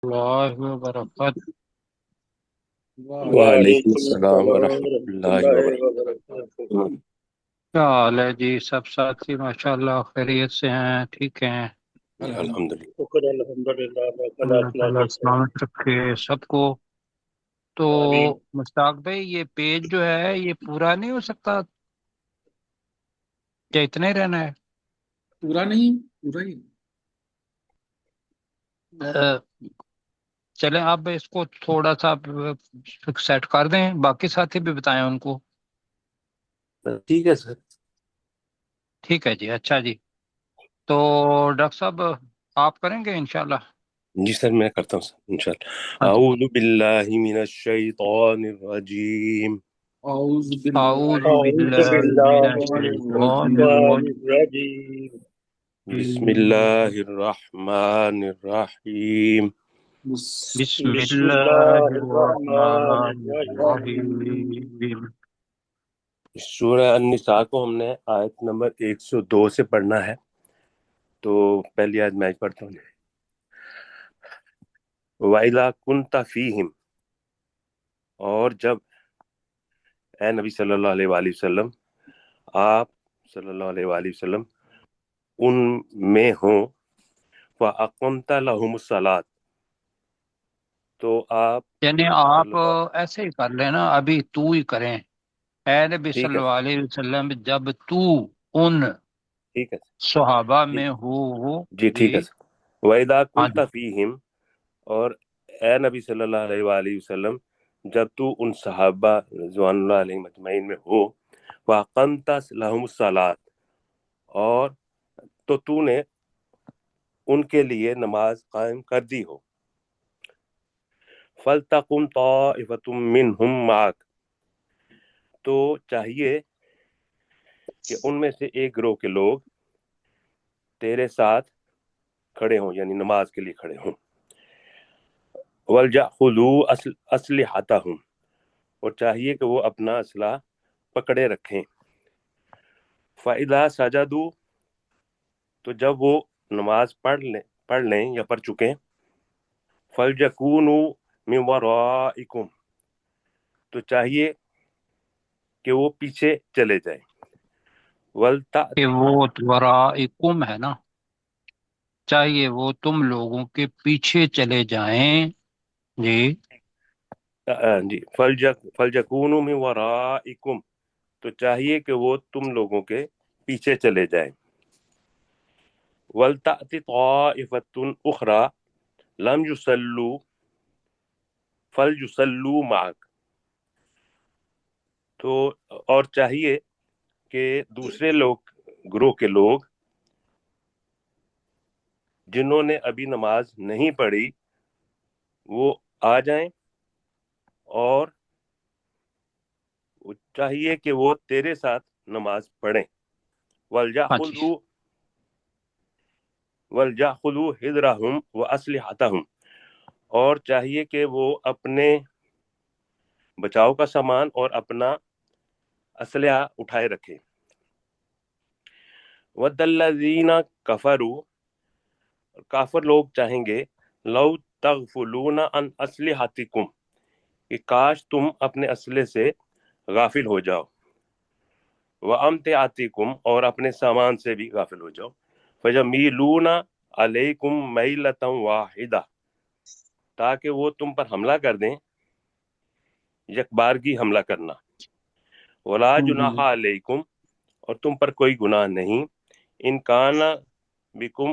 اللہ وبرکاتہ۔ وعلیکم وعلیکم السلام السلام ورحمۃ ورحمۃ اللہ اللہ وبرکاتہ۔ وبرکاتہ۔ کیا حال ہے جی؟ سب ساتھی ماشاء اللہ خیریت سے ہیں، ٹھیک ہیں؟ الحمد للہ۔ شکر الحمدللہ اللہ وقلاۃ تعالیٰ اللہ سلامت رکھے سب کو۔ تو آمین۔ مشتاق بھائی، یہ پیج جو ہے یہ پورا نہیں ہو سکتا کیا؟ اتنا ہی رہنا ہے؟ پورا نہیں، پورا ہی۔ اہ، چلیں آپ اس کو تھوڑا سا سیٹ کر دیں، باقی ساتھی بھی بتائیں ان کو۔ ٹھیک ہے سر۔ ٹھیک ہے جی، اچھا جی۔ تو ڈاکٹر صاحب آپ کریں گے انشاءاللہ؟ جی سر، میں کرتا ہوں سر انشاءاللہ۔ ہاں جی۔ اعوذ باللہ من الشیطان الرجیم۔ اعوذ باللہ اعوذ اعوذ باللہ من باللہ من الشیطان الشیطان الرجیم۔ الرجیم۔ بسم اللہ الرحمن الرحیم۔ بسم بسم اللہ اللہ الرحمن الرحمن الرحیم۔ الرحیم۔ سورہ النساء کو ہم نے آیت نمبر 102 سے پڑھنا ہے، تو پہلی آیت میں پڑھتا ہوں۔ وَإِذَا كُنْتَ فِيهِمْ، اور جب اے نبی صلی اللہ علیہ وآلہ وسلم، آپ صلی اللہ علیہ وآلہ وسلم ان میں ہوں، فَأَقَمْتَ لَهُمُ الصَّلَاةَ، تو آپ یعنی صلی آپ اللہ، ایسے ہی کر لینا، ابھی تو ہی کریں۔ اے نبی ٹھیک صلی ہے اللہ علیہ وسلم، جب تو ان ٹھیک ہے صحابہ جی میں ہو جی جی۔ ٹھیک ہے سر۔ وَإِذَا ہاں كُنْتَ جی۔ فِيهِمْ، اور اے نبی صلی اللہ علیہ وآلہ وسلم جب تو ان صحابہ رضوان اللہ علیہ مجمعین میں ہو، وَأَقَمْتَ لَهُمُ الصَّلَاةَ، اور تو نے ان کے لیے نماز قائم کر دی ہو، فَلْتَقُمْ طَائِفَةٌ مِّنْهُمْ مَعَكَ، تو چاہیے کہ ان میں سے ایک گروہ کے لوگ تیرے ساتھ کھڑے ہوں، یعنی نماز کے لیے کھڑے ہوں۔ وَلْيَأْخُذُوا أَسْلِحَتَهُمْ، اور چاہیے کہ وہ اپنا اسلحہ پکڑے رکھیں۔ فَإِذَا سَجَدُوا، تو جب وہ نماز پڑھ لیں یا پڑھ چکیں، فَلْيَكُونُوا مِنْ وَرَائِكُمْ، تو چاہیے کہ وہ پیچھے چلے جائیں۔ وَلْتَأْتِ، کہ وہ ورائکم ہے نا، چاہیے وہ تم لوگوں کے پیچھے چلے جائیں جی۔ جی، فَلْيَكُونُوا مِنْ وَرَائِكُمْ، تو چاہیے کہ وہ تم لوگوں کے پیچھے چلے جائیں۔ وَلْتَأْتِ طَائِفَةٌ أُخْرَى لَمْ يُصَلُّوا فَلْيُصَلُّوا مَعَكَ، تو اور چاہیے کہ دوسرے لوگ، گروہ کے لوگ جنہوں نے ابھی نماز نہیں پڑھی، وہ آ جائیں، اور چاہیے کہ وہ تیرے ساتھ نماز پڑھیں۔ ہاں جی۔ وَلْيَأْخُذُوا حِذْرَهُمْ وَأَسْلِحَتَهُمْ، اور چاہیے کہ وہ اپنے بچاؤ کا سامان اور اپنا اسلحہ اٹھائے رکھیں۔ وَدَّ الَّذِينَ كَفَرُوا، کافر لوگ چاہیں گے، لَوْ تَغْفُلُونَ عَنْ أَسْلِحَتِكُمْ، کہ کاش تم اپنے اسلحے سے غافل ہو جاؤ، وَأَمْتِعَتِكُمْ، اور اپنے سامان سے بھی غافل ہو جاؤ، فَيَمِيلُونَ عَلَيْكُمْ مَيْلَةً وَاحِدَةً، تاکہ وہ تم پر حملہ کر دیں، یک بارگی حملہ کرنا۔ وَلَا جُنَاحَ عَلَيْكُمْ، اور تم پر کوئی گناہ نہیں، ان کان بکم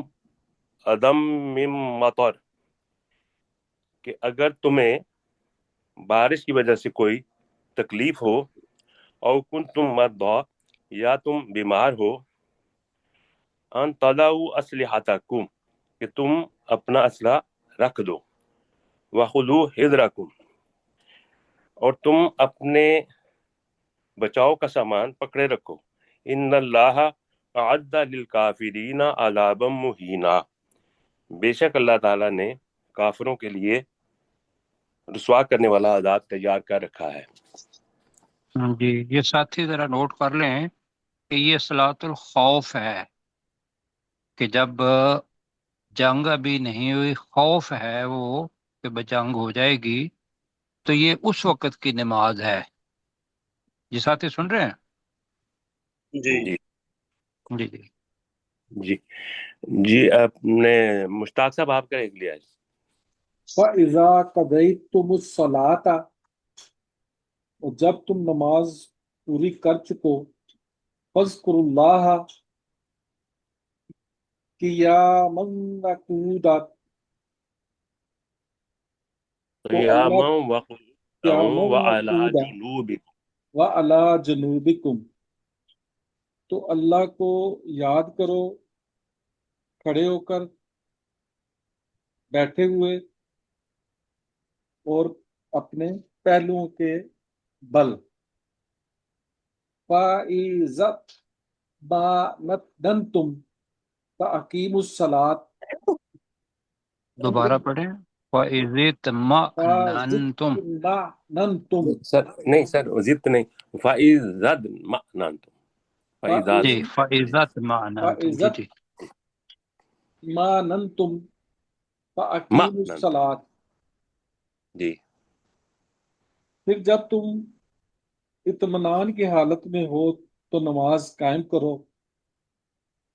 عدم من مطر، کہ اگر تمہیں بارش کی وجہ سے کوئی تکلیف ہو، او کنتم مرضی، یا تم بیمار ہو، ان تضعوا اسلحتکم، کہ تم اپنا اسلحہ رکھ دو، وخذوا حذرکم، اور تم اپنے بچاؤ کا سامان پکڑے رکھو، ان اللہ اعد للکافرین عذابا مہینا، بے شک اللہ تعالیٰ نے کافروں کے لیے رسوا کرنے والا عذاب تیار کر رکھا ہے۔ جی، یہ ساتھی ذرا نوٹ کر لیں کہ یہ صلاۃ الخوف ہے، کہ جب جنگ ابھی نہیں ہوئی، خوف ہے وہ کے بجنگ ہو جائے گی تو یہ اس وقت کی نماز ہے. جی ساتھی سن رہے ہیں؟ جی جی جی جی. جی جی آپ نے مشتاق صاحب آپ کا ایک لیا ہے. فَإِذَا قَضَيْتُمُ الصَّلَاةَ، اور جب تم نماز پوری کر چکو، فَاذْكُرُوا اللَّهَ قِيَامًا وَقُعُودًا، تو اللہ قیاما وقعودا قیاما وعلی وقعودا جنوبکم. وَعَلَى جُنُوبِكُمْ، تو اللہ کو یاد کرو کھڑے ہو کر، بیٹھے ہوئے، اور اپنے پہلوؤں کے بل. فَإِذَا اطْمَأْنَنْتُمْ فَأَقِیمُوا الصَّلَاةَ، دوبارہ پڑھیں. وَإِذِ اطْمَأْنَنْتُمْ. فَإِذَا سر نہیں سر زدت نہیں. فَإِذَا اطْمَأْنَنْتُمْ. فَإِذَا جی فَإِذَا اطْمَأْنَنْتُمْ. جی جی. اطمأننتم فأقیموا اطمأننتم. الصلاۃ، جی پھر جب تم اطمینان کی حالت میں ہو تو نماز قائم کرو.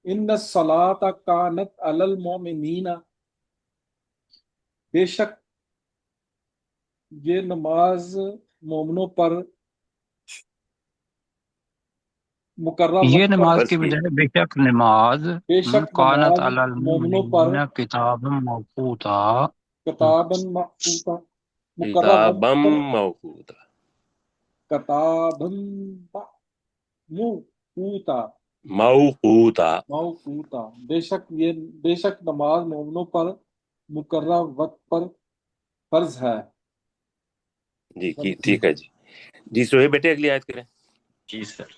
ان الصلاۃ کانت علی المؤمنین، بے شک یہ نماز مومنوں پر مقررہ یہ وقت پر، نماز فرض کی کی. بجائے بے شک نماز بے شک کانت نماز علی مومنوں پر المؤمنین کتابا موقوتا. کتابا مقطوعا، مقررہ وقت کتابا پر، موقوتا. کتابا موقوتا، موقوتا. موقوتا، بے شک نماز مومنوں پر مقررہ وقت پر فرض ہے. جی ٹھیک ہے جی. جی سہیب بیٹے اگلی آیت کریں. جی سر.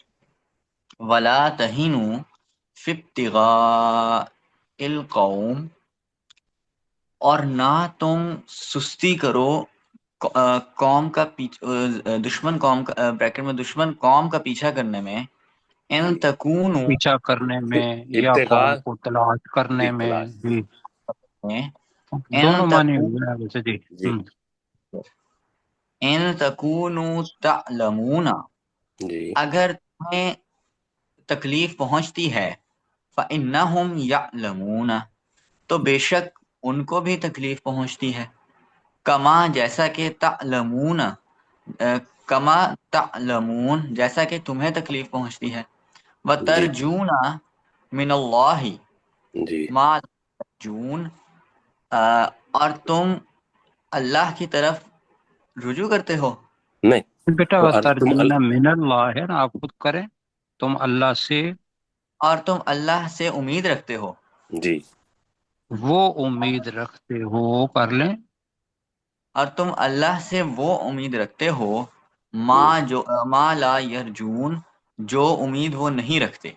ولا تہینوا فی ابتغاء القوم، اور نہ تم سستی کرو قوم کا دشمن قوم کا، بریکٹ میں دشمن قوم کا پیچھا کرنے میں. ان جی تکونوا، پیچھا کرنے میں یا ابتغاء قوم کو تلاش کرنے ٹھیک میں. تلاش. جی ان دونوں معنی ہوئے ہیں ویسے. جی جی تکونوا تعلمون، جی اگر تمہیں تکلیف پہنچتی ہے، فإنہم یعلمون، تو بے شک ان کو بھی تکلیف پہنچتی ہے. کما، جیسا کہ تعلمون، کما تعلمون، جیسا کہ تمہیں تکلیف پہنچتی ہے. جی وترجون من اللہ جی ما لا ترجون، اور تم اللہ کی طرف رجوع کرتے ہو. نہیں بیٹا تم ترجون من اللہ ہے نا، آپ خود کریں. تم اللہ سے، اور تم اللہ سے امید رکھتے ہو. جی وہ امید رکھتے ہو، کر لیں. اور تم اللہ سے وہ امید رکھتے ہو، ما لا یرجون، جو امید وہ نہیں رکھتے.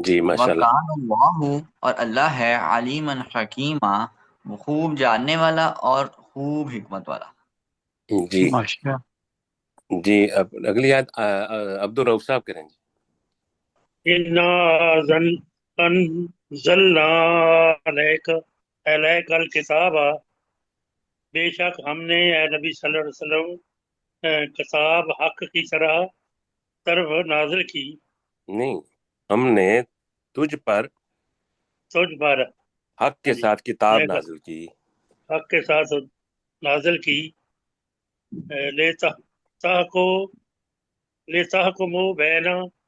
جی ماشاء اللہ. وَكَانَ اللَّهُ، اور اللہ ہے، علیمًا حکیمًا، وہ خوب جاننے والا اور خوب حکمت والا. جی ماشاء جی اب اگلی آیت عبد الرؤف صاحب کریں جی. انزلنا الیک الکتاب، بے شک ہم نے اے نبی صلی اللہ علیہ وسلم کتاب حق کی طرف نازل کی. نہیں ہم نے تجھ پر تجھ پر حق کے ساتھ کتاب نیک نازل کی. حق کے ساتھ نازل کی. لتحکموا بین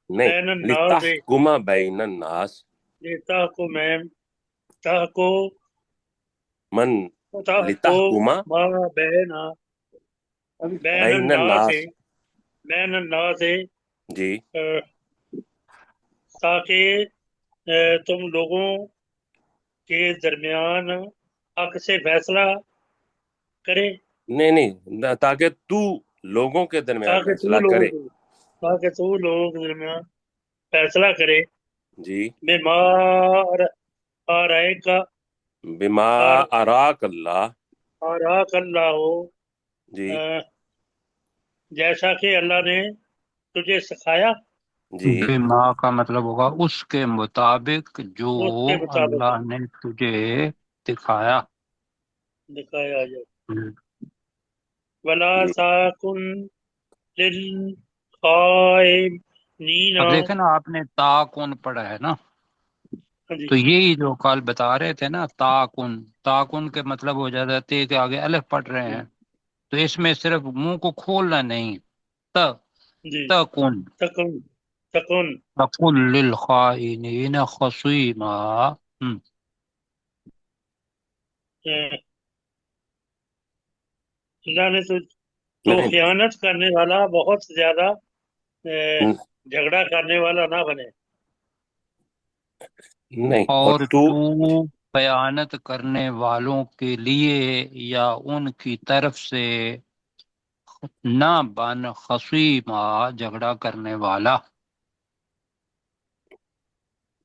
نہیں الناس، لتحکم بین الناس من تحکم لتحکم ما بین بین الناس، الناس. بین الناس، جی تاکہ تم لوگوں کے درمیان حق سے فیصلہ کرے. نہیں تاکہ تو لوگوں کے درمیان فیصلہ کرے. تاکہ تو لوگوں کے درمیان فیصلہ کرے. جی بما آرائے کا، بما اراک اللہ. آراک اللہ، جی جیسا کہ اللہ نے تجھے سکھایا. جی بما کا مطلب ہوگا اس کے مطابق جو اس کے مطابق اللہ نے تجھے دکھایا. دکھایا جائے. ولا جی تکن للخائنین. اب دیکھیں نا، آپ نے تاکن پڑھا ہے نا، ہاں جی تو یہی جو کال بتا رہے تھے نا، تاکن، تاکن کے مطلب ہو جاتے کہ آگے الف پڑھ رہے ہیں، تو اس میں صرف منہ کو کھولنا نہیں، ت جی تکن تکن تکن. تکن للخائنین خصیما. اللہ نے تو نہیں خیانت کرنے والا بہت زیادہ جھگڑا کرنے والا نہ بنے. نہیں، اور اور تو تو خیانت کرنے والوں کے لیے یا ان کی طرف سے نہ بن خصیما، جھگڑا کرنے والا.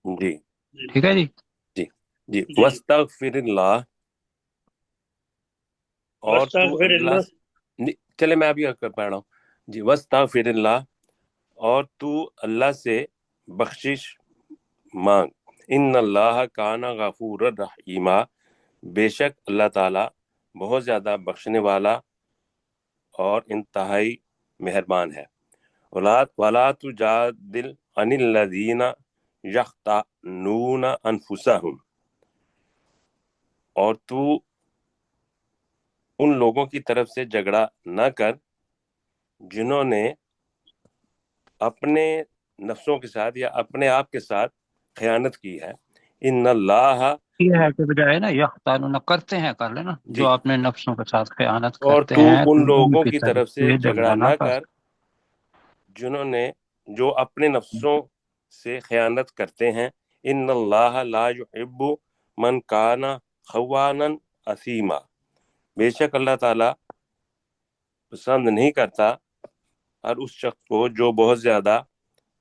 جی جی ٹھیک ہے جی. جی جی جی. واستغفر اللہ، اور تو واستغفر اللہ اللہ. سے، چلے میں ابھی کر پا رہا ہوں. جی واستغفر اللہ، اور تو اللہ سے بخشش مانگ. ان اللہ کان غفور الرحیمہ، بے شک اللہ تعالی بہت زیادہ بخشنے والا اور انتہائی مہربان ہے. ولا تجادل عن الذین یختانون انفسہم، اور تو ان لوگوں کی طرف سے جھگڑا نہ کر جنہوں نے اپنے نفسوں کے ساتھ یا اپنے آپ کے ساتھ خیانت کی ہے. ان اللہ، یہ ہے کہ بجائے نا یختانون کرتے ہیں، کر لینا، جی، جو اپنے نفسوں کے ساتھ خیانت اور کرتے تو ہیں ان تو ان لوگوں کی کی طرف طرف سے سے جھگڑا جھگڑا نہ نہ کر. کر جنہوں نے، جو اپنے نفسوں سے خیانت کرتے ہیں. ان اللہ لا يحب من کان خوانا اثیما، بے شک اللہ تعالی پسند نہیں کرتا ہر اس شخص کو جو بہت زیادہ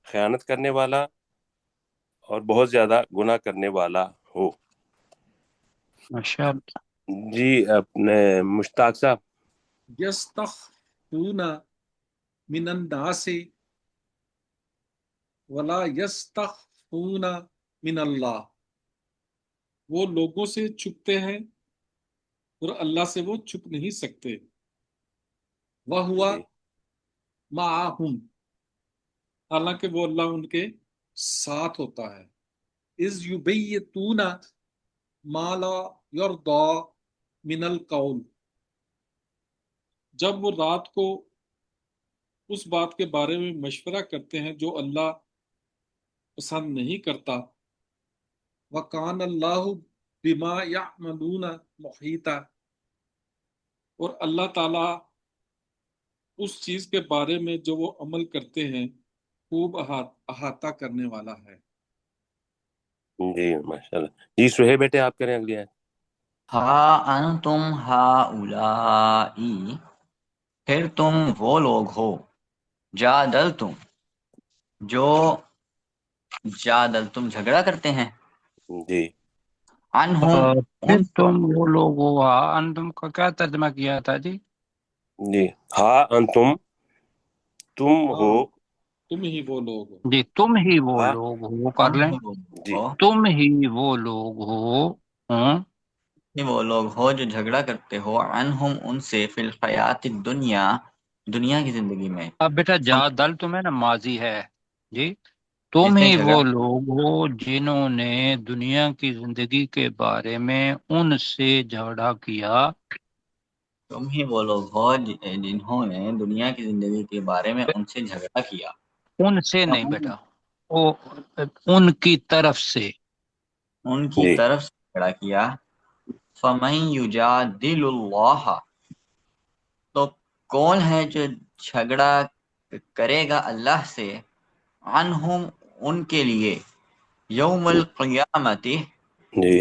خیانت کرنے والا اور بہت زیادہ گناہ کرنے والا ہو. ماشاء اللہ. جی اپنے مشتاق صاحب. یستخفون من الناس ولا یستخفون من اللہ، وہ لوگوں سے چھپتے ہیں اور اللہ سے وہ چھپ نہیں سکتے. وَهُوَ جی مَعَهُمْ، حالانکہ وہ اللہ ان کے ساتھ ہوتا ہے. اذ یبیتون ما لا یرضی من القول، جب وہ رات کو اس بات کے بارے میں مشورہ کرتے ہیں جو اللہ پسند نہیں کرتا. وَكَانَ اللَّهُ بِمَا يَعْمَلُونَ مُحِيطًا، اور اللہ تعالیٰ اس چیز کے بارے میں جو وہ عمل کرتے ہیں خوب احاطہ کرنے والا ہے. جی ماشاء اللہ. جی سہیب بیٹے آپ کریں اگلی آیت. ہا انتم ہاؤلائی، پھر تم وہ لوگ ہو، جادلتم، جو جادلتم جھگڑا کرتے ہیں، جی عنہم پھر ان تم وہ لوگ ہوا، انتم کا کیا ترجمہ کیا تھا جی؟ جی ہاں انتم، تم ہو. ہاں تم ہی وہ لوگ ہو. جی تم ہی وہ ہاں لوگ ہو، کر تم لیں، ہی وہ جی ہو، تم ہی وہ لوگ ہو. ہاں تم ہی وہ لوگ ہو جو جھگڑا کرتے ہو، عنہم ان سے، فی الحیات الدنیا، دنیا کی زندگی میں، اب بیٹا جادل تمہیں نا ماضی ہے جی. تم جس نے ہی جھگڑا، وہ لوگ ہو جنہوں نے دنیا کی زندگی کے بارے میں ان سے جھگڑا کیا. تم ہی وہ لوگ ہو جنہوں نے دنیا کی زندگی کے بارے میں ان سے جھگڑا کیا. ان سے نہیں بیٹا، وہ ان کی طرف سے. ان کی جی طرف سے جھگڑا کیا. فَمَن يُجَادِلُ اللَّهَ، تو کون ہے جو جھگڑا کرے گا اللہ سے، عنہم ان کے لیے، یوم القیامت، جی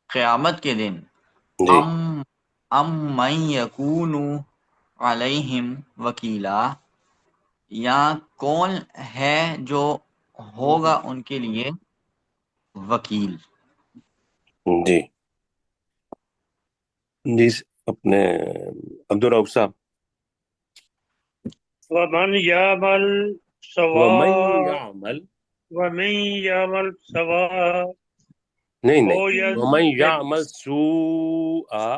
قیامت کے دن، جی ام من یکون علیہم وکیلا، یا کون ہے جو ہوگا ان کے لیے وکیل. جی جی اپنے عبدالرؤف صاحب. ومن یعمل ومن سوا یعمل، ومن یعمل سوا نہیں ہو نہیں، یا ومن یعمل سوء،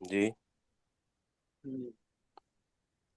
جی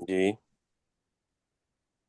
جی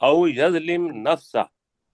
او یظلم نفسا،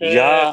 یا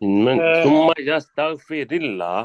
ثم یستغفر اللہ،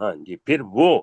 ہاں جی، پھر وہ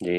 جی،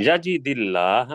یجد اللہ،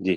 جی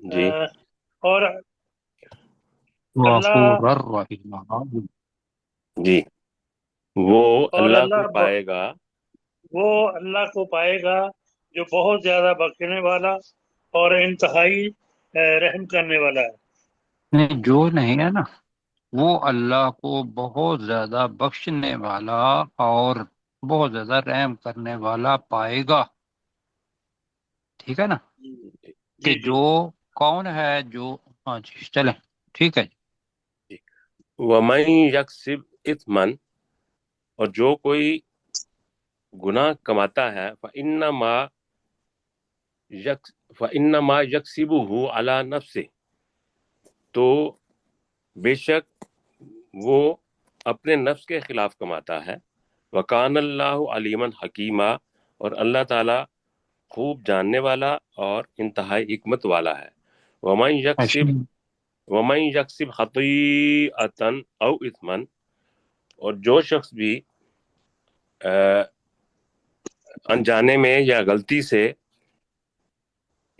جی اور اللہ غفور الرحیم. جی، وہ اور اللہ کو اللہ پائے گا، وہ اللہ کو پائے گا جو بہت زیادہ بخشنے والا اور انتہائی رحم کرنے والا ہے نہیں، جو نہیں ہے نا وہ اللہ کو بہت زیادہ بخشنے والا اور بہت زیادہ رحم کرنے والا پائے گا. ٹھیک ہے نا، کہ جی جو کون ہے جو، ہاں جی چلیں ٹھیک ہے جی. وَمَن یکسب اثمن، اور جو کوئی گناہ کماتا ہے، فَإِنَّمَا يَكْسِبُهُ عَلَى نَفْسِهِ، تو بے شک وہ اپنے نفس کے خلاف کماتا ہے، وَكَانَ اللَّهُ عَلِيمًا حَكِيمًا، اور اللہ تعالیٰ خوب جاننے والا اور انتہائی حکمت والا ہے. وَمَن یکسب خطیئۃ او اثما، اور جو شخص بھی انجانے میں یا غلطی سے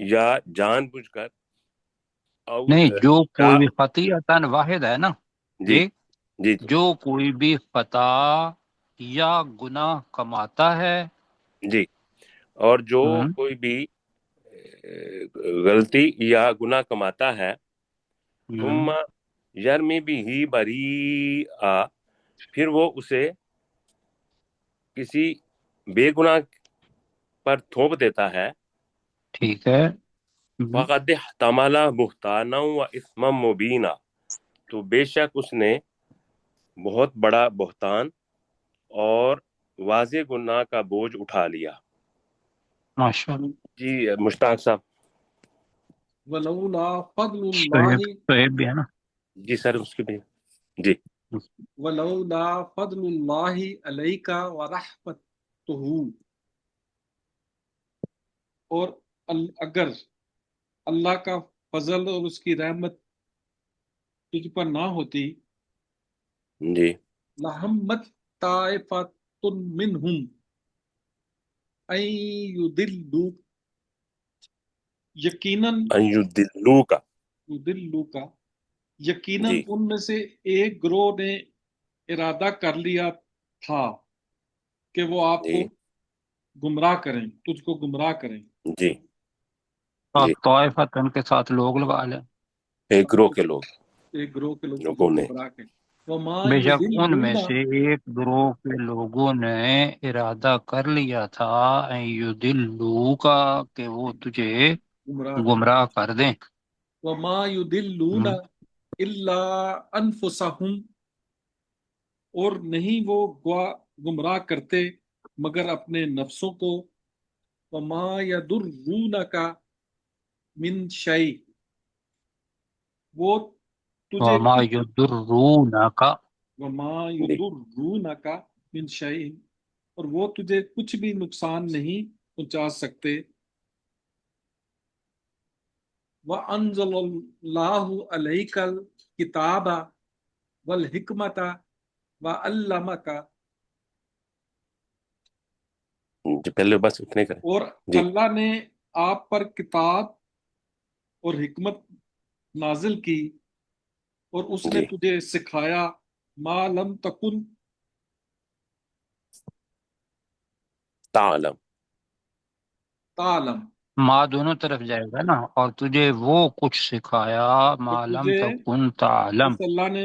یا جان بوجھ کر، او نہیں، جو کوئی یا بھی خطیئتاً واحد ہے نا جی جی، جی جو کوئی بھی خطا یا گناہ کماتا ہے. جی، اور جو ہم، کوئی بھی غلطی یا گناہ کماتا ہے، ثم ہم، یرمی بھی بریئا، پھر وہ اسے کسی بے گناہ پر تھوپ دیتا ہے، ٹھیک ہے. ہم، فقد احتمل بہتانا و اثما مبینا، تو بے شک اس نے بہت بڑا بہتان اور واضح گناہ کا بوجھ اٹھا لیا. ماشاء اللہ. جی مشتاق صاحب. ولولا فضل شعیب اللہ شعیب بھی ہے نا. جی سر اس کے بھی جی ولولا فضل اللہ علیک ورحمتہ، اور اگر اللہ کا فضل اور اس کی رحمت تجھ پر نہ ہوتی، جی لہمت طائفۃ منہم ان یضلوک، یقیناً ان یضلوک، یضلوک، یقیناً جی ان میں سے ایک گروہ نے ارادہ کر لیا تھا کہ وہ آپ کو جی گمراہ کریں، تجھ کو گمراہ کریں، جی اور جی، طائفت ان کے ساتھ لوگ لگا لیں. ایک گروہ کے ایک گروہ کے لوگ تجھ لوگوں کو نے، گمراہ کریں. وما بے شک ان میں یضلون، سے ایک گروہ کے لوگوں نے ارادہ کر لیا تھا ان یضلوکا، کہ وہ تجھے گمراہ کریں. گمراہ کر دیں. وما یضلون ہم، الا انفسہم، اور نہیں وہ گمراہ کرتے مگر اپنے نفسوں کو. وما یضرونک من شیء، وہ تجھے وما کچھ، یضرونک، وما جی یضرونک من شیء، اور وہ تجھے کچھ بھی نقصان نہیں پہنچا سکتے. وَأَنزَلَ اللَّهُ عَلَيْكَ الْكِتَابَ وَالْحِكْمَةَ وَعَلَّمَكَ، جی، پہلے بس اتنے کریں. اور جی اللہ نے آپ پر کتاب اور حکمت نازل کی، اور اس نے جی تجھے سکھایا ما لم تکن تعلم، تعلم، ماں دونوں طرف جائے گا نا، اور تجھے وہ کچھ سکھایا اور ما لم تجھے تکن تعلم. جس اللہ نے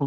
ہو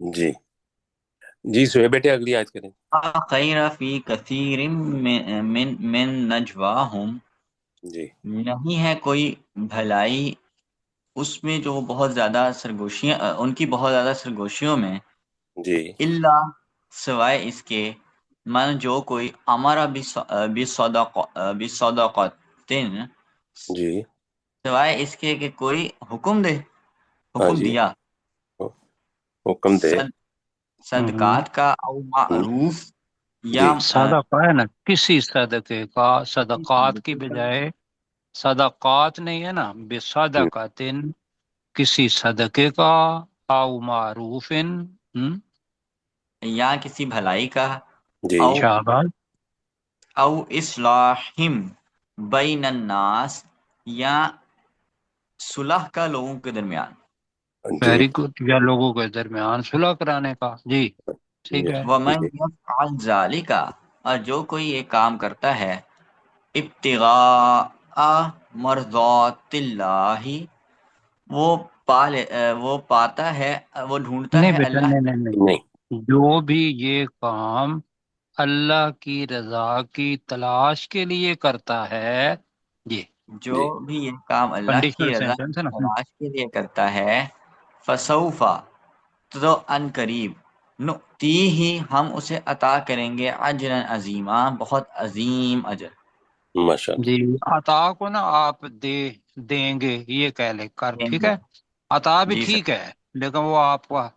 جی جی سہیب بیٹے اگلی آیت کریں. لا خیر فی کثیر من نجواہم، جی نہیں ہے کوئی بھلائی اس میں جو بہت زیادہ سرگوشیاں ان کی بہت زیادہ سرگوشیوں میں، جی الا سوائے اس کے، من جو کوئی امر بصدقۃ، جی سوائے اس کے کہ کوئی حکم دے، ہاں حکم جی دیا حکم دے. صدقات کا، او معروف، یا جی صدقہ ہے نا، کسی صدقے کا، صدقات کی بجائے صدقات نہیں ہے نا، بصدقاتن، کسی صدقے کا، او معروف، یا کسی بھلائی کا، جی او شاباش، او اصلاحم بین الناس، یا صلح کا لوگوں کے درمیان. جی ویری گڈ، یا لوگوں کے درمیان صلح کرانے کا. جی ٹھیک جی ہے. ومن جی یفعل ذالک، اور جو کوئی یہ کام کرتا ہے، ابتغاء مرضات اللہ، وہ وہ پاتا ہے، وہ ڈھونڈتا نہیں ہے بیٹا، اللہ. نہیں نہیں نہیں، نہیں جو بھی یہ کام اللہ کی رضا کی تلاش کے لیے کرتا ہے، یہ جو جی بھی یہ کام اللہ کی کنڈیشنل رضا سینٹینس کی ہے نا. تلاش کے لیے کرتا ہے، فسوفا، تو ان قریب، نؤتی ہی، ہم اسے عطا کریں گے، اجرا عظیما، بہت عظیم اجر. ماشاء جی، اللہ. عطا کو نا آپ دیں گے یہ کہہ لے کر، دیں ٹھیک گے. ہے. عطا بھی جی سر. ٹھیک ہے، لیکن وہ آپ کا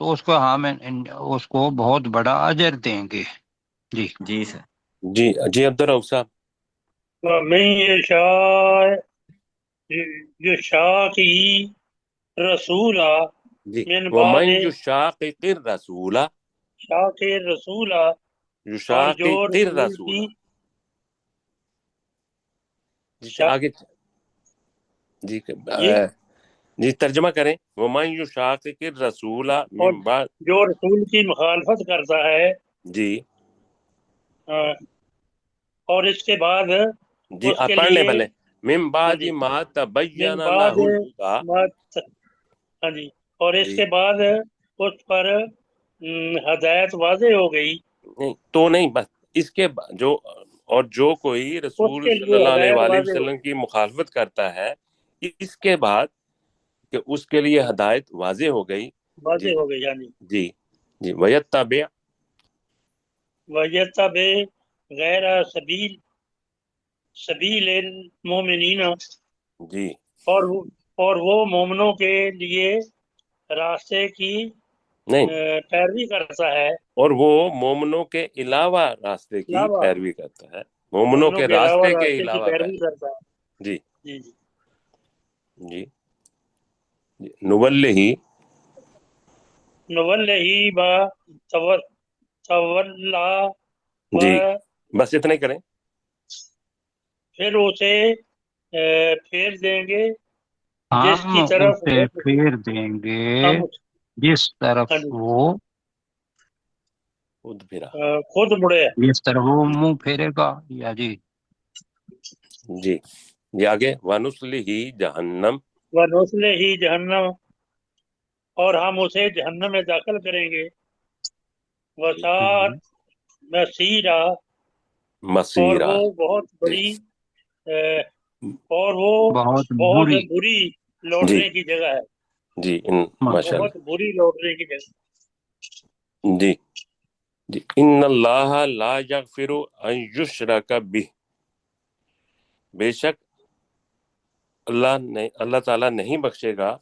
تو اس کو ہم اس کو بہت بڑا اجر دیں گے. جی جی سر. جی جی عبدالرؤف صاحب. ومن یشاء، جو شاء کی رسولہ، جی من بعد ومن یشاقق الرسول، شاء کے رسولہ، اور جو یشاقق رسول الرسول. کی جی شاء، آگے. جی جی، جی ترجمہ کریں. ومن یشاقق الرسول اور من بعد. جو رسول کی مخالفت کرتا ہے، جی اور اس کے بعد جی اس آپ کے پڑھ لیں لیے، پہلے. من ہاں بعد جی، ما من تبین بعد له الہدی. ہاں جی، اور اس جی کے بعد اس پر ہدایت واضح ہو گئی، نہیں تو نہیں، بس اس کے جو اور جو کوئی اس رسول کے صلی لیے اللہ علیہ ہدایت وآلہ واضح ہو وسلم گئی. کی مخالفت کرتا ہے، اس کے بعد کہ اس کے لیے ہدایت واضح ہو گئی. جی واضح ہو گئی، یعنی جی جی ویتبع. وَيَتَّبِعْ غَيْرَ سَبِيلِ الْمُؤْمِنِينَ، جی اور وہ مومنوں کے لیے راستے کی نہیں، پیروی کرتا ہے، اور وہ مومنوں کے علاوہ راستے کی علاوہ پیروی کرتا ہے، مومنوں مومنوں کے کے علاوہ راستے کے راستے کی علاوہ پیروی پیروی. کرتا ہے. جی جی جی. جی جی نولہ. نَوَلِّهِ مَا تَوَلَّى، جی بس اتنا ہی کریں. پھر اسے پھیر دیں گے جس ہم کی طرف اسے وہ، پھیر دیں گے ہم جس طرف ہاں جی، وہ، خود پھرا. خود مڑے. جس طرف وہ منہ پھیرے گا. یا جی جی جی آگے. وَنُصْلِهِ جہنم. وَنُصْلِهِ جہنم، اور ہم اسے جہنم میں داخل کریں گے. وَسَاءَتْ مَصِیرًا، اور مسیرہ. وہ بہت جی بڑی اور وہ بہت بہت بری. بری جی لوٹنے کی جگہ ہے، جی ماشاء بہت اللہ. بری لوٹنے کی جگہ. جی جی ان اللہ لا یغفر ان یشرک بہ، بے شک اللہ تعالیٰ نہیں بخشے گا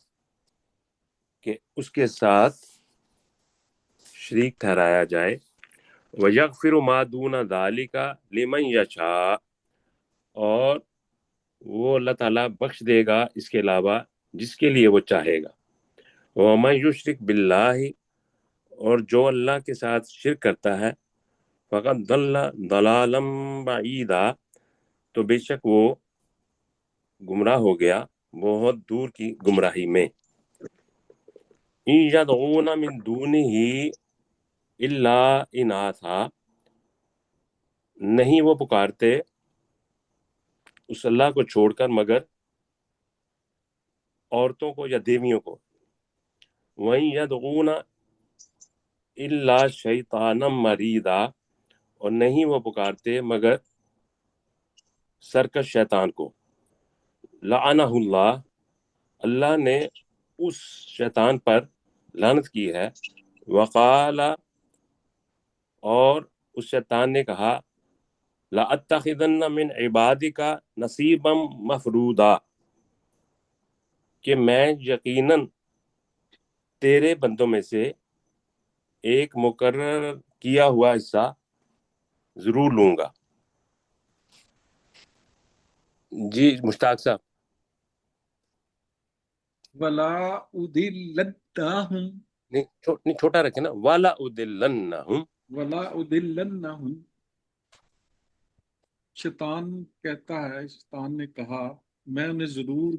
کہ اس کے ساتھ شریک ٹھہرایا جائے. وَيَغْفِرُ مَا دُونَ ذَلِكَ لِمَن يَشَاءُ، اور وہ اللہ تعالیٰ بخش دے گا اس کے علاوہ جس کے لیے وہ چاہے گا. وَمَن يُشْرِكْ بِاللَّهِ، اور جو اللہ کے ساتھ شرک کرتا ہے، فَقَدْ ضَلَّ ضَلَالًا بَعِيدًا، تو بے شک وہ گمراہ ہو گیا بہت دور کی گمراہی میں. ان یدعون من دونہ الا اناثا، نہیں وہ پکارتے اس اللہ کو چھوڑ کر مگر عورتوں کو یا دیویوں کو. وَإِن يَدْعُونَ إِلَّا شَيْطَانًا مَرِيدًا، اور نہیں وہ پکارتے مگر سرکش شیطان کو. لعنہ اللہ، اللہ نے اس شیطان پر لعنت کی ہے. وقال، اور اس شیطان نے کہا، لَأَتَّخِذَنَّ مِنْ عِبَادِكَ نَصِيبًا مَفْرُوضًا، کہ میں یقیناً تیرے بندوں میں سے ایک مقرر کیا ہوا حصہ ضرور لوں گا. جی مشتاق صاحب. ولا ادلنہم، نہیں چھوٹا رکھے نا، والا ادلنہم. ولا ادلنہم، شیطان کہتا ہے، شیطان نے کہا میں انہیں ضرور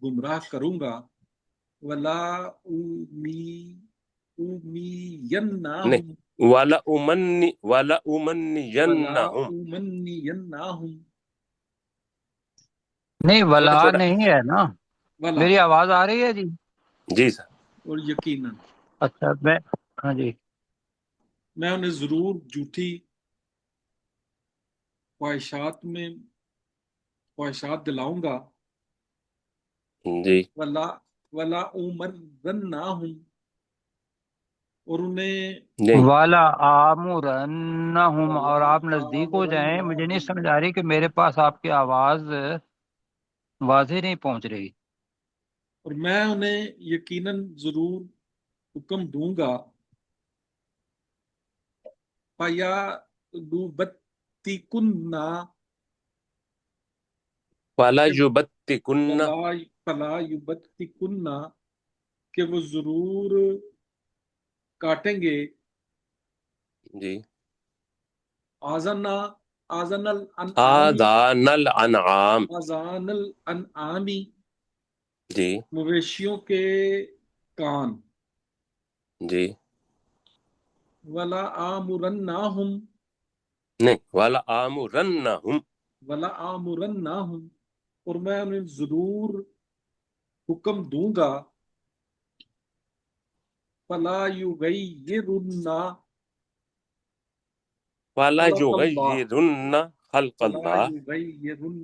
گمراہ کروں گا. ولا امیینہم، نہیں، والا ولا امنینہم. امنینہم، نہیں، چھوٹا ولا چھوٹا. نہیں ہے نا. ولا میری آواز آ رہی ہے جی؟ جی سر. اور یقیناً اچھا ہاں جی. میں انہیں ضرور جھوٹی خواہشات دلاؤں گا. جی. ولا امرنہم، اور انہیں نہیں، والا آمرنہم، اور ولا آپ نزدیک ہو جائیں. مجھے نہیں آمرنہم، سمجھ آ رہی کہ میرے پاس آپ کی آواز واضح نہیں پہنچ رہی. اور میں انہیں یقیناً ضرور حکم دوں گا. فیا لبتی کننا، والا یبتکن. فلا یبتی کننا، کہ وہ ضرور کاٹیں گے. جی. آزان الانعام، آذان الانعام. آزان الانعامی، جی. مویشیوں کے کان. جی. ولا آمرنہم، نہیں، والا آمرنہم. ولا آمرنہم، اور میں انہیں ضرور حکم دوں گا. فلا یغیرن والا خلق اللہ، یغیرن خلق فلا اللہ. یغیرن،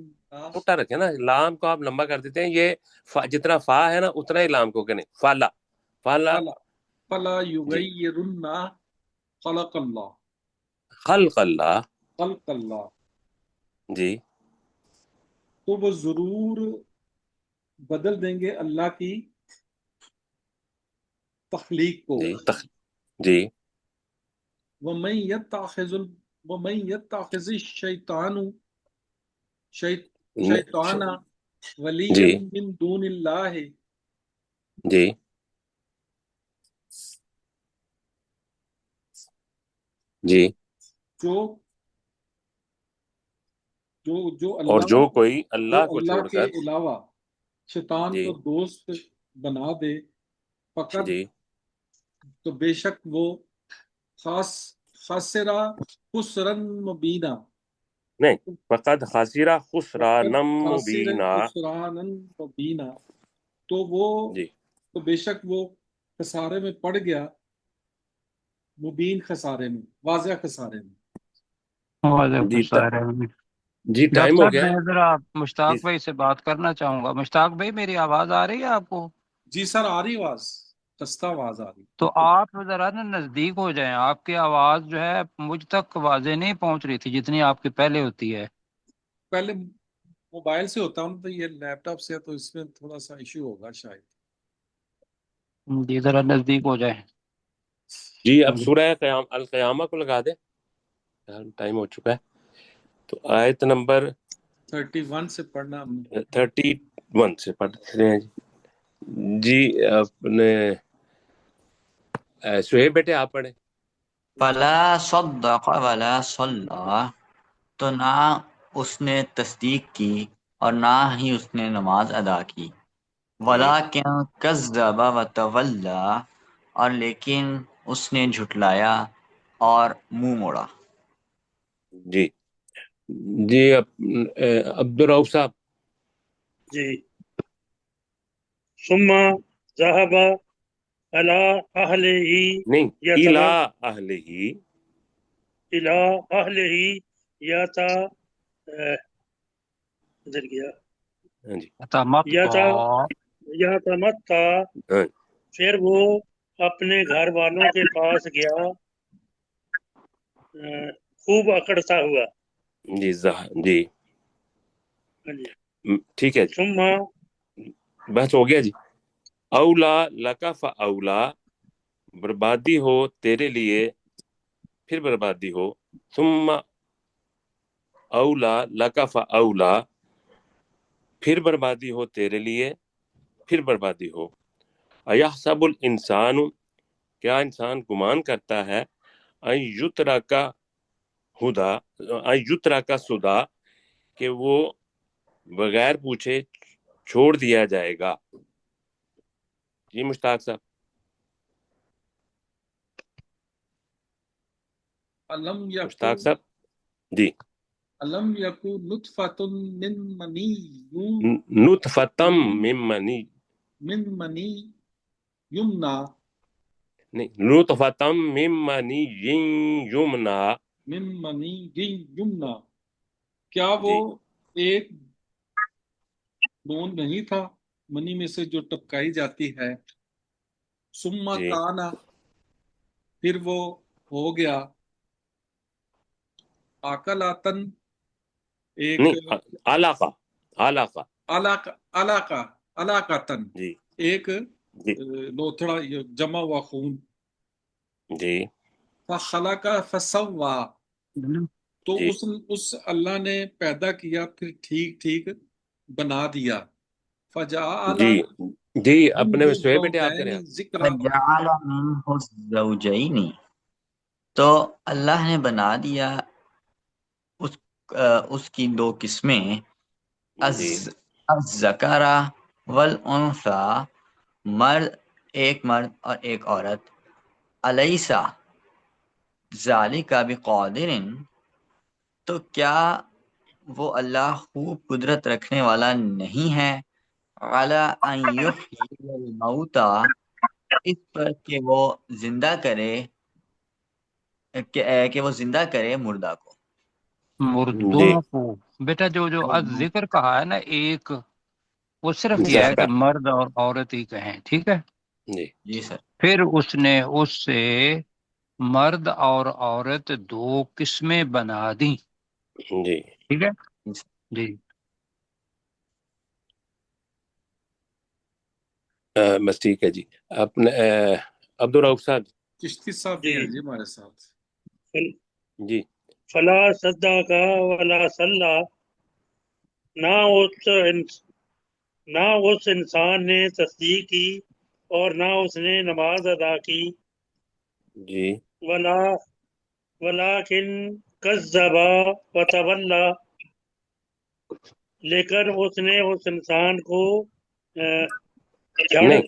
چھوٹا رکھے نا، لام کو آپ لمبا کر دیتے ہیں. یہ جتنا فا ہے نا اتنا ہی لام کو کہنے. فالا فالا. فلا جی. یغیرن خلق اللہ، خلق اللہ. خلق اللہ، جی. تو وہ ضرور بدل دیں گے اللہ کی تخلیق کو. جی. جی. وَمَن يَتَّخِذِ الشَّيْطَانَ وَلِيًّا جی. مِن دُونِ اللَّهِ، جی. جی. جو اور اللہ جو کوئی اللہ کو چھوڑ کے کر. علاوہ شیطان جی. کو دوست بنا دے، فقط جی. تو بے شک وہ خاسرہ خسرن مبینہ، نہیں، فقد خاسرہ فقط خسرانم خاسر مبینہ. خسرانن مبینہ، تو وہ جی. تو بے شک وہ خسارے میں پڑ گیا، مبین خسارے میں، واضح خسارے میں. جی. سارے جی ٹائم ڈاکٹر ہو صاحب گیا میں ہے. ذرا مشتاق جی. بھائی سے بات کرنا چاہوں گا. مشتاق بھائی میری آواز آ رہی ہے آپ کو؟ جی سر، آ رہی آواز، خستہ آواز آ رہی. تو آپ ذرا نا نزدیک ہو جائیں. آپ کی آواز جو ہے مجھ تک واضح نہیں پہنچ رہی تھی جتنی آپ کی پہلے ہوتی ہے. پہلے موبائل سے ہوتا ہوں، تو یہ لیپ ٹاپ سے ہے، تو اس میں تھوڑا سا ایشو ہوگا شاید. جی ذرا نزدیک ہو جائیں. جی اب سورہ القیامہ کو لگا دیں، ٹائم ہو چکا ہے. تو آیت نمبر 31 سے پڑھنا ہم نے. 31 سے پڑھتے ہیں. جی اپنے سہیب بیٹے آپ پڑھیں. فلا صدق ولا صلی، تو نہ اس نے تصدیق کی اور نہ ہی اس نے نماز ادا کی، جی وَلَٰكِن كَذَّبَ وَتَوَلَّىٰ، اور لیکن اس نے جھٹلایا اور منہ موڑا۔ جی جی عبد الرؤف صاحب۔ جی ثم ذهب على أهله نہیں، يتم الا اہلہ، إلى أهله يتا ادھر گیا ہاں جی یتا تمتع یتمتع، ہاں پھر وہ اپنے گھر والوں کے پاس گیا خوب اکڑتا ہوا۔ جی جی ہاں جی ٹھیک ہے جی، ثم بحث ہو گیا جی۔ اولا لکا فاولا، بربادی ہو تیرے لیے پھر بربادی ہو، ثم اولا لکا فاولا، پھر بربادی ہو تیرے لیے پھر بربادی ہو۔ ایحسب الانسان، کیا انسان گمان کرتا ہے، ان یترکا ہدا، ان یترکا سدا، کہ وہ بغیر پوچھے چھوڑ دیا جائے گا۔ جی مشتاق صاحب۔ علم یکو مشتاق صاحب جی۔ علم یکو نطفۃ من منی نطفتم من منی، من منی یمنا نہیں، نطفتم من منی یمنا، من منی یمنا، کیا وہ جی ایک بوند نہیں تھا منی میں سے جو ٹپکائی جاتی ہے؟ ثم جی کانا، پھر وہ ہو گیا آکلاتن، ایک نہیں، علاقہ، علاقہ، علاقہ علاقاتن، جی ایک جی لوتھڑا جمع ہوا خون، جی فخلق فسوا، تو جی اس اللہ نے پیدا کیا پھر ٹھیک ٹھیک بنا دیا، فجعل جی جی منہ اپنے سہیل بیٹے آپ کریں زوجین آپ۔ ذکر فَجَعَلَ مِنْهُ الزَّوْجَيْنِ، تو اللہ نے بنا دیا اس اس کی دو قسمیں، جی الذکر والانثی، مرد، ایک مرد اور ایک عورت، الیسا ذالک بقادر، تو کیا وہ اللہ خوب قدرت رکھنے والا نہیں ہے، علی ان یحیی الموتى، اس پر کہ وہ زندہ کرے، کہ وہ زندہ کرے مردہ کو۔ جی مردوں کو بیٹا جو ذکر کہا ہے نا ایک، وہ صرف یہ ہے کہ ذکر، مرد اور عورت ہی کہیں، ٹھیک ہے؟ جی جی سر۔ پھر اس نے اس سے مرد اور عورت دو قسمیں بنا دیں، جی ٹھیک ہے جی سر۔ جی۔ بس ٹھیک ہے جی۔ اپنے عبد الرؤف صاحب چشتی صاحب بھی جی ہیں جی ہمارے ساتھ۔ جی فلا صدق ولا صلی، نہ اس انسان نے تصدیق کی اور نہ اس نے نماز ادا کی، جی ولا ولیکن کذب وتولی، لیکن اس نے اس انسان کو جھڑ نہیں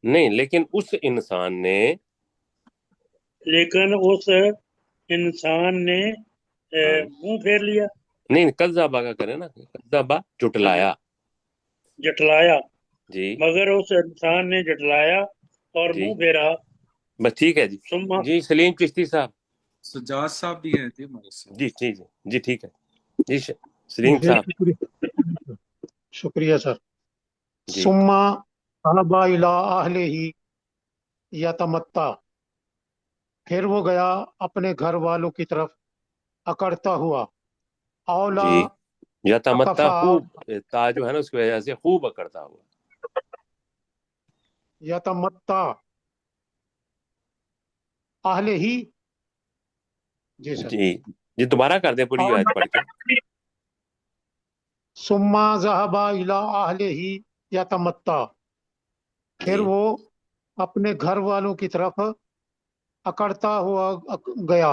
نہیں، لیکن اس انسان نے، لیکن اس انسان نے منہ پھیر لیا، نہیں کذابہ کا کرے نا، کذابہ جھٹلایا، جٹلایا، جی مگر اس انسان نے جٹلایا اور جی منہ پھیرا، بس ٹھیک ہے جی۔ ثم جی سلیم چشتی صاحب۔ سجاد صاحب بھی ہیں جی ہمارے ساتھ۔ جی ٹھیک ہے جی، ٹھیک ہے جی سلیم جی صاحب۔ شکریہ، شکریہ سر۔ جی ثم ذهب الى اهله یتمتع، پھر وہ گیا اپنے گھر والوں کی طرف اکڑتا ہوا، اولا جی، یا تمتع کفا، خوب، تا جو ہے نا اس کی وجہ سے خوب اکڑتا ہوا۔ یتمتع اہل ہی، جی سر۔ جی جی دوبارہ کر دیں پوری آیت پڑھ کے۔ ثم ذهب الى اهله یتمتع، پھر جی وہ اپنے گھر والوں کی طرف اکڑتا ہوا گیا،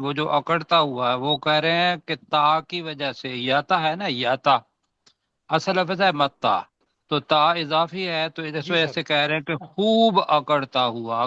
وہ جو اکڑتا ہوا ہے وہ کہہ رہے ہیں کہ تا کی وجہ سے، یاتا ہے نا، یاتا اصل لفظ ہے متا، تو تا اضافی ہے تو اس جی وجہ سر سے کہہ رہے ہیں کہ خوب اکڑتا ہوا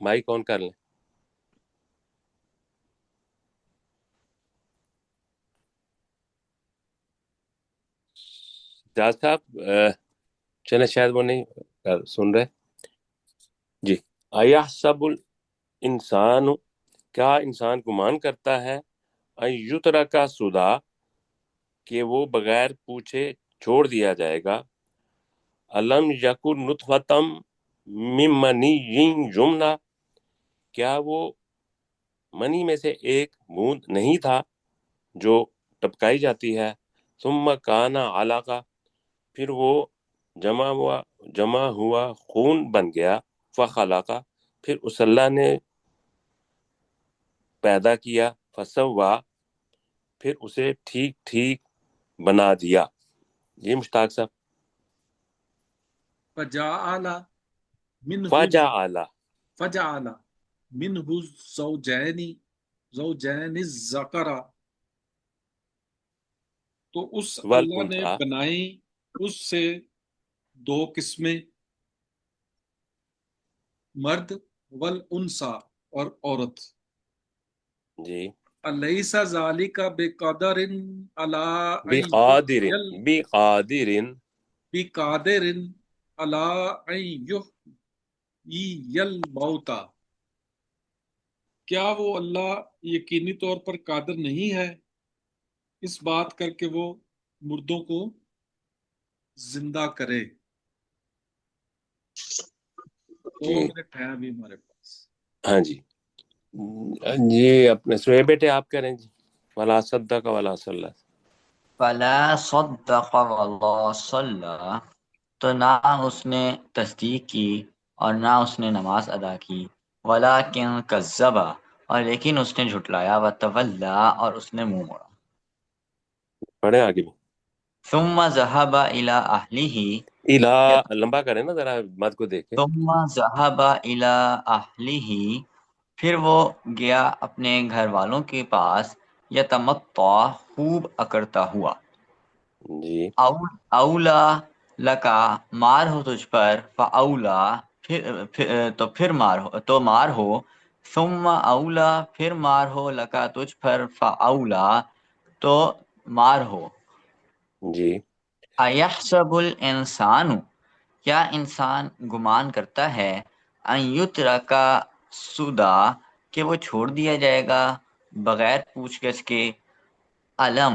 مائک آن کر لیں۔ سجاد صاحب چلیں، شاید وہ نہیں سن رہے۔ جی، ایحسب الانسان، کیا انسان گمان کرتا ہے، ان یترک سدی، کہ وہ بغیر پوچھے چھوڑ دیا جائے گا، الم یکن نطفۃ من منی یمنی، کیا وہ منی میں سے ایک بوند نہیں تھا جو ٹپکائی جاتی ہے، ثم کان علقہ، پھر وہ جمع ہوا خون بن گیا، فخلقہ، پھر اس اللہ نے پیدا کیا، فسوا، پھر اسے ٹھیک ٹھیک بنا دیا۔ یہ مشتاق صاحب، فجعل منه فجعل، فجعل منه زوجین الذکر، تو اس اللہ نے والانثی، بنائی اس سے دو قسمیں، مرد، والانثی، اور عورت۔ جی، الیس ذالک بقدر علی ان بقادر، یحیی بقادر، بقادر علی ان یحیی الموتى، کیا وہ اللہ یقینی طور پر قادر نہیں ہے اس بات کر کے وہ مردوں کو زندہ کرے؟ جی 2 منٹ ہے ابھی ہمارے پاس۔ ہاں جی، یہ اپنے سہیب بیٹے آپ کریں جی، ولا صدق ولا صلی، فلا صدق ولا صلی، تو نہ اس نے تصدیق کی اور نہ اس نے نماز ادا کی، ولیکن کذب، اور لیکن اس نے جھٹلایا، وتولا، اور اس نے منہ موڑا، پڑھیں آگے بھی۔ ثم ذهب الى اہلہ، الہ لمبا کریں نا ذرا، مد کو دیکھیں۔ ثم ذهب الى اہلہ، پھر وہ گیا اپنے گھر والوں کے پاس، یتمطع، خوب اکڑتا ہوا، جی اولا لکا، مار ہو تجھ پر، فاولا، تو مار ہو، ثم اولا، پھر مار ہو، لکا تجھ پر، فاولا، تو مار ہو۔ جی ایحسب الانسان، کیا انسان گمان کرتا ہے، ان یترکا سدی، کہ وہ چھوڑ دیا جائے گا بغیر پوچھ گچھ کے، علم،